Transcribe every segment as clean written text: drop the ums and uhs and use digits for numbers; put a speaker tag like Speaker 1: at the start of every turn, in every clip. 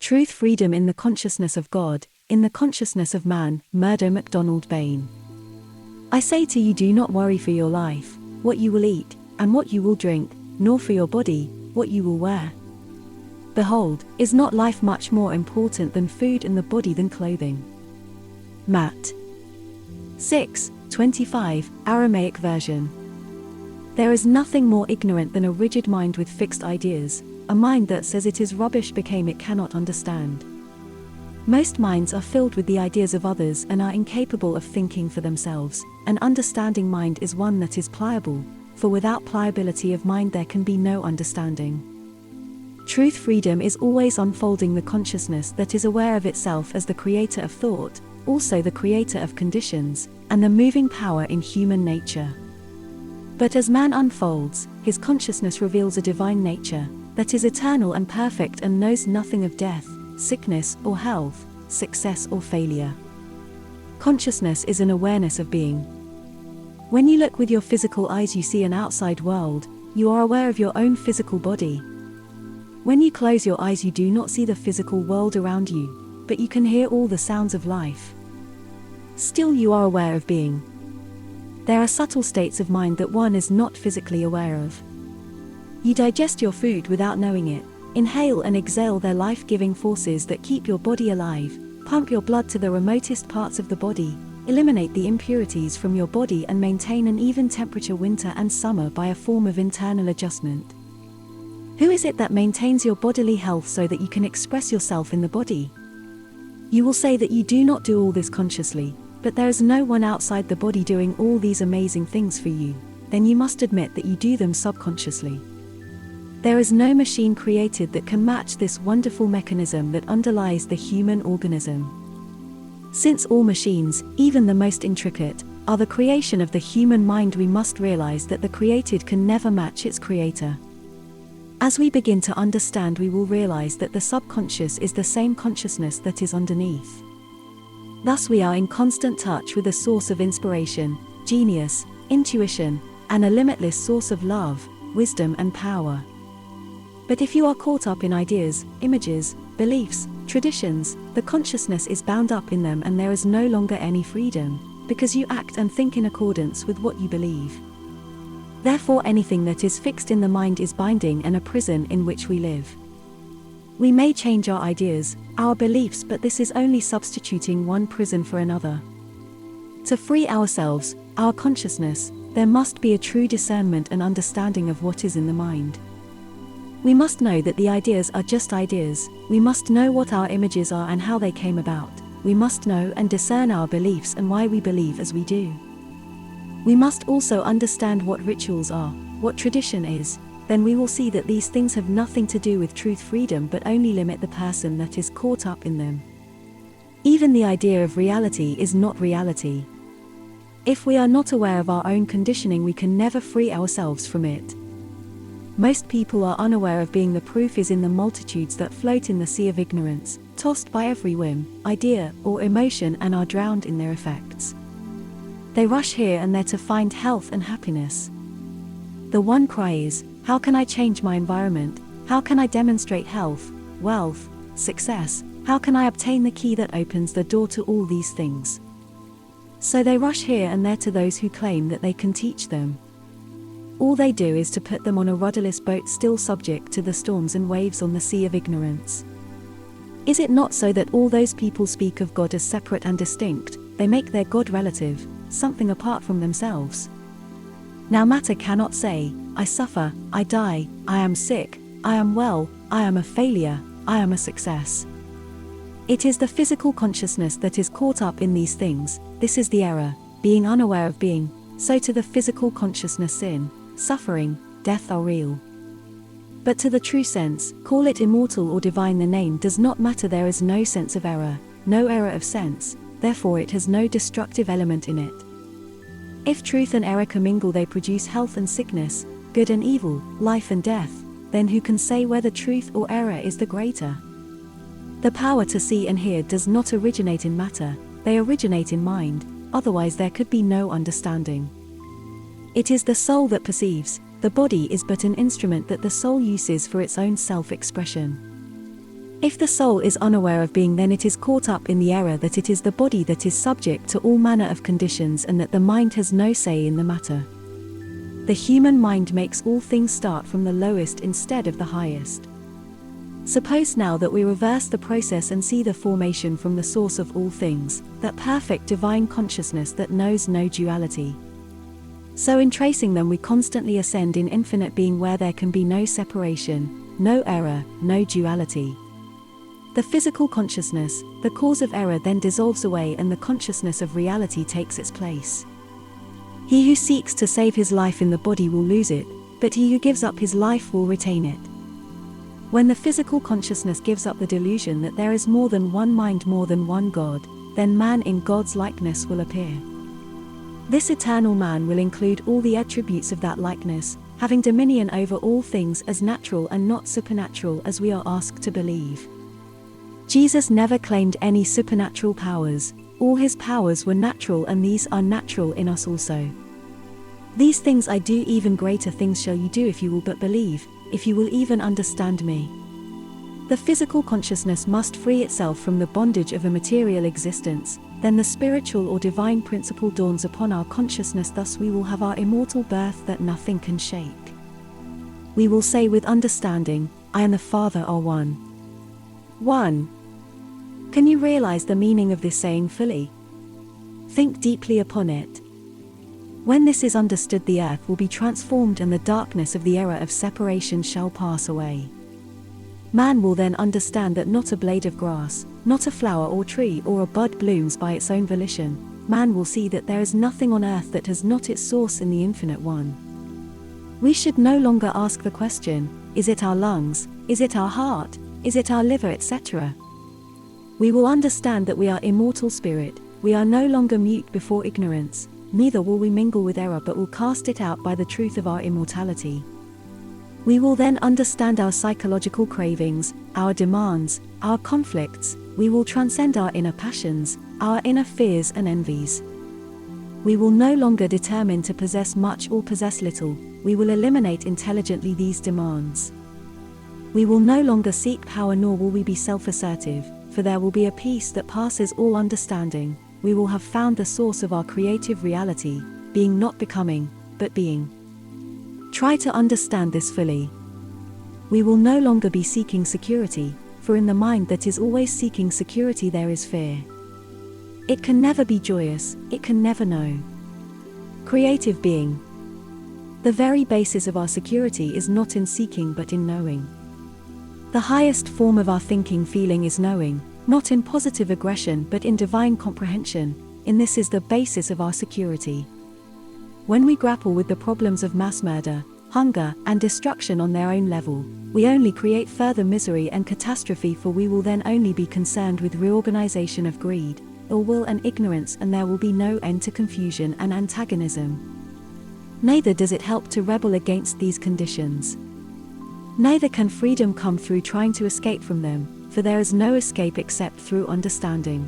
Speaker 1: Truth, freedom in the consciousness of God, in the consciousness of man. Murdo MacDonald-Bayne. I say to you, do not worry for your life, what you will eat, and what you will drink, nor for your body, what you will wear. Behold, is not life much more important than food, and the body than clothing? Matt. 6:25, Aramaic version. There is nothing more ignorant than a rigid mind with fixed ideas, a mind that says it is rubbish became it cannot understand. Most minds are filled with the ideas of others and are incapable of thinking for themselves. An understanding mind is one that is pliable, for without pliability of mind there can be no understanding. Truth, freedom is always unfolding the consciousness that is aware of itself as the creator of thought, also the creator of conditions, and the moving power in human nature. But as man unfolds, his consciousness reveals a divine nature that is eternal and perfect and knows nothing of death, sickness or health, success or failure. Consciousness is an awareness of being. When you look with your physical eyes, you see an outside world. You are aware of your own physical body. When you close your eyes, you do not see the physical world around you, but you can hear all the sounds of life. Still, you are aware of being. There are subtle states of mind that one is not physically aware of. You digest your food without knowing it, inhale and exhale their life-giving forces that keep your body alive, pump your blood to the remotest parts of the body, eliminate the impurities from your body and maintain an even temperature winter and summer by a form of internal adjustment. Who is it that maintains your bodily health so that you can express yourself in the body? You will say that you do not do all this consciously, but there is no one outside the body doing all these amazing things for you. Then you must admit that you do them subconsciously. There is no machine created that can match this wonderful mechanism that underlies the human organism. Since all machines, even the most intricate, are the creation of the human mind, we must realize that the created can never match its creator. As we begin to understand, we will realize that the subconscious is the same consciousness that is underneath. Thus we are in constant touch with a source of inspiration, genius, intuition, and a limitless source of love, wisdom and power. But if you are caught up in ideas, images, beliefs, traditions, the consciousness is bound up in them and there is no longer any freedom, because you act and think in accordance with what you believe. Therefore anything that is fixed in the mind is binding and a prison in which we live. We may change our ideas, our beliefs, but this is only substituting one prison for another. To free ourselves, our consciousness, there must be a true discernment and understanding of what is in the mind. We must know that the ideas are just ideas. We must know what our images are and how they came about. We must know and discern our beliefs and why we believe as we do. We must also understand what rituals are, what tradition is. Then we will see that these things have nothing to do with truth, freedom, but only limit the person that is caught up in them. Even the idea of reality is not reality. If we are not aware of our own conditioning, we can never free ourselves from it. Most people are unaware of being. The proof is in the multitudes that float in the sea of ignorance, tossed by every whim, idea, or emotion, and are drowned in their effects. They rush here and there to find health and happiness. The one cries, how can I change my environment? How can I demonstrate health, wealth, success? How can I obtain the key that opens the door to all these things? So they rush here and there to those who claim that they can teach them. All they do is to put them on a rudderless boat, still subject to the storms and waves on the sea of ignorance. Is it not so that all those people speak of God as separate and distinct? They make their God relative, something apart from themselves. Now matter cannot say, I suffer, I die, I am sick, I am well, I am a failure, I am a success. It is the physical consciousness that is caught up in these things. This is the error, being unaware of being. So to the physical consciousness, sin, suffering, death are real. But to the true sense, call it immortal or divine, the name does not matter. There is no sense of error, no error of sense, therefore it has no destructive element in it. If truth and error commingle, they produce health and sickness, good and evil, life and death. Then who can say whether truth or error is the greater? The power to see and hear does not originate in matter, they originate in mind, otherwise there could be no understanding. It is the soul that perceives, the body is but an instrument that the soul uses for its own self-expression. If the soul is unaware of being, then it is caught up in the error that it is the body that is subject to all manner of conditions and that the mind has no say in the matter. The human mind makes all things start from the lowest instead of the highest. Suppose now that we reverse the process and see the formation from the source of all things, that perfect divine consciousness that knows no duality. So in tracing them we constantly ascend in infinite being where there can be no separation, no error, no duality. The physical consciousness, the cause of error, then dissolves away and the consciousness of reality takes its place. He who seeks to save his life in the body will lose it, but he who gives up his life will retain it. When the physical consciousness gives up the delusion that there is more than one mind, more than one God, then man in God's likeness will appear. This eternal man will include all the attributes of that likeness, having dominion over all things as natural and not supernatural as we are asked to believe. Jesus never claimed any supernatural powers, all his powers were natural, and these are natural in us also. These things I do, even greater things shall you do if you will but believe, if you will even understand me. The physical consciousness must free itself from the bondage of a material existence, then the spiritual or divine principle dawns upon our consciousness, thus we will have our immortal birth that nothing can shake. We will say with understanding, I and the Father are one. 1. Can you realize the meaning of this saying fully? Think deeply upon it. When this is understood, the earth will be transformed and the darkness of the error of separation shall pass away. Man will then understand that not a blade of grass, not a flower or tree or a bud blooms by its own volition. Man will see that there is nothing on earth that has not its source in the Infinite One. We should no longer ask the question, is it our lungs, is it our heart, is it our liver, etc. We will understand that we are immortal spirit, we are no longer mute before ignorance, neither will we mingle with error but will cast it out by the truth of our immortality. We will then understand our psychological cravings, our demands, our conflicts, we will transcend our inner passions, our inner fears and envies. We will no longer determine to possess much or possess little, we will eliminate intelligently these demands. We will no longer seek power, nor will we be self-assertive, for there will be a peace that passes all understanding. We will have found the source of our creative reality, being not becoming, but being. Try to understand this fully. We will no longer be seeking security, for in the mind that is always seeking security there is fear. It can never be joyous, it can never know. Creative being. The very basis of our security is not in seeking but in knowing. The highest form of our thinking feeling is knowing, not in positive aggression but in divine comprehension, in this is the basis of our security. When we grapple with the problems of mass murder, hunger, and destruction on their own level, we only create further misery and catastrophe, for we will then only be concerned with reorganization of greed, ill will and ignorance, and there will be no end to confusion and antagonism. Neither does it help to rebel against these conditions. Neither can freedom come through trying to escape from them, for there is no escape except through understanding.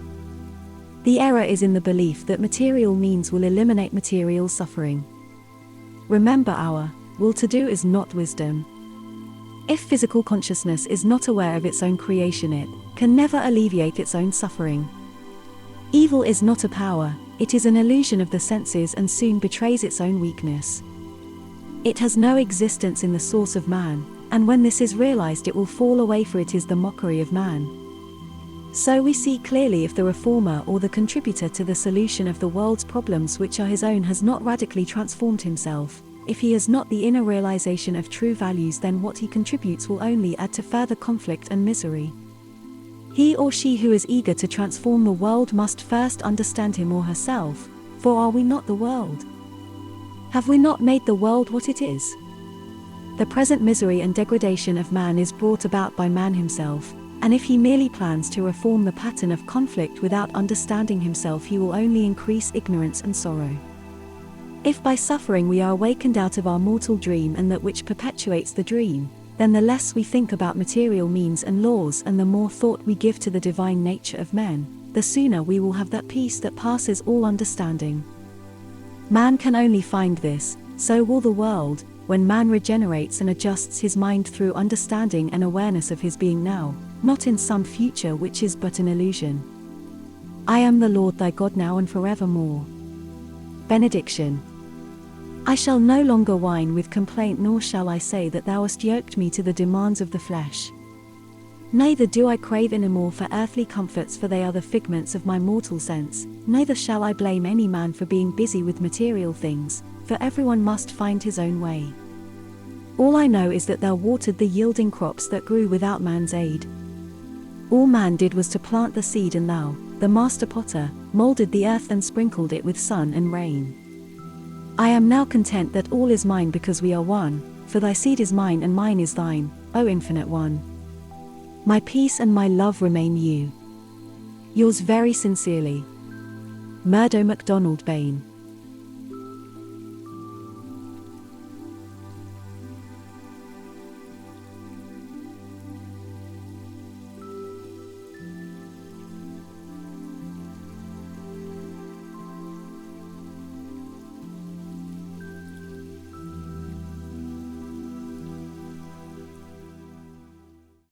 Speaker 1: The error is in the belief that material means will eliminate material suffering. Remember, our will to do is not wisdom. If physical consciousness is not aware of its own creation, it can never alleviate its own suffering. Evil is not a power, it is an illusion of the senses and soon betrays its own weakness. It has no existence in the source of man, and when this is realized it will fall away, for it is the mockery of man. So we see clearly, if the reformer or the contributor to the solution of the world's problems which are his own has not radically transformed himself, if he has not the inner realization of true values, then what he contributes will only add to further conflict and misery. He or she who is eager to transform the world must first understand him or herself, for are we not the world? Have we not made the world what it is? The present misery and degradation of man is brought about by man himself, and if he merely plans to reform the pattern of conflict without understanding himself, he will only increase ignorance and sorrow. If by suffering we are awakened out of our mortal dream and that which perpetuates the dream, then the less we think about material means and laws and the more thought we give to the divine nature of men, the sooner we will have that peace that passes all understanding. Man can only find this, so will the world, when man regenerates and adjusts his mind through understanding and awareness of his being now, not in some future which is but an illusion. I am the Lord thy God now and forevermore. Benediction. I shall no longer whine with complaint, nor shall I say that thou hast yoked me to the demands of the flesh. Neither do I crave any more for earthly comforts, for they are the figments of my mortal sense, neither shall I blame any man for being busy with material things, for everyone must find his own way. All I know is that thou watered the yielding crops that grew without man's aid. All man did was to plant the seed, and thou, the master potter, moulded the earth and sprinkled it with sun and rain. I am now content that all is mine because we are one, for thy seed is mine and mine is thine, O infinite one. My peace and my love remain you. Yours very sincerely, Murdo MacDonald-Bayne.